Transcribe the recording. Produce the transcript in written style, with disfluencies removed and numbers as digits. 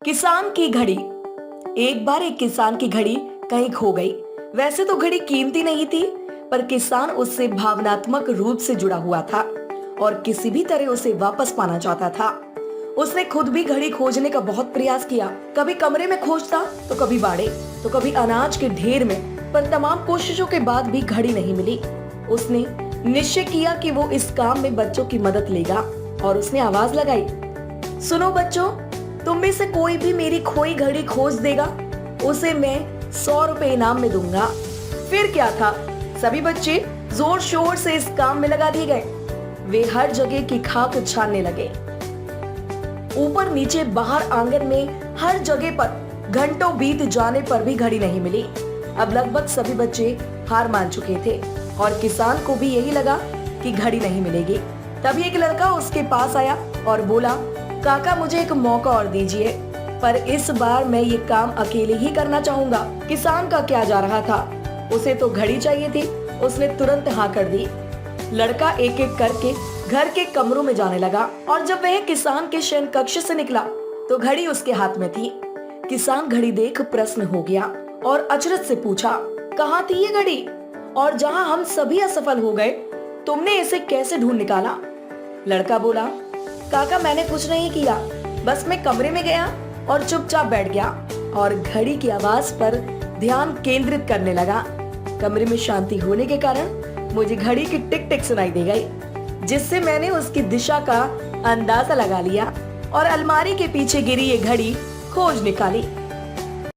किसान की घड़ी। एक बार एक किसान की घड़ी कहीं खो गई। वैसे तो घड़ी कीमती नहीं थी, पर किसान उससे भावनात्मक रूप से जुड़ा हुआ था और किसी भी तरह उसे वापस पाना चाहता था। उसने खुद भी घड़ी खोजने का बहुत प्रयास किया। कभी कमरे में खोजता, तो कभी बाड़े, तो कभी अनाज के ढेर में, पर तमाम कोशिशों के बाद भी घड़ी नहीं मिली। उसने निश्चय किया कि वो इस काम में बच्चों की मदद लेगा और उसने आवाज लगाई, सुनो बच्चों, तुम में से कोई भी मेरी खोई घड़ी खोज देगा, उसे मैं 100 रुपए इनाम में दूंगा। फिर क्या था, सभी बच्चे जोर शोर से इस काम में लगा दिए गए। वे हर जगह की खाक छानने लगे, ऊपर नीचे बाहर आंगन में हर जगह पर। घंटों बीत जाने पर भी घड़ी नहीं मिली। अब लगभग सभी बच्चे हार मान चुके थे और किसान को भी यही लगा कि घड़ी नहीं मिलेगी। तभी एक लड़का उसके पास आया और बोला, काका मुझे एक मौका और दीजिए, पर इस बार मैं ये काम अकेले ही करना चाहूंगा। किसान का क्या जा रहा था, उसे तो घड़ी चाहिए थी। उसने तुरंत हाँ कर दी। लड़का एक एक करके घर के कमरों में जाने लगा और जब वह किसान के शयन कक्ष से निकला तो घड़ी उसके हाथ में थी। किसान घड़ी देख प्रश्न हो गया और अचरज से पूछा, कहाँ थी ये घड़ी, और जहाँ हम सभी असफल हो गए तुमने इसे कैसे ढूंढ निकाला? लड़का बोला, काका मैंने कुछ नहीं किया, बस मैं कमरे में गया और चुपचाप बैठ गया और घड़ी की आवाज पर ध्यान केंद्रित करने लगा। कमरे में शांति होने के कारण मुझे घड़ी की टिक टिक सुनाई दे गई, जिससे मैंने उसकी दिशा का अंदाजा लगा लिया और अलमारी के पीछे गिरी ये घड़ी खोज निकाली।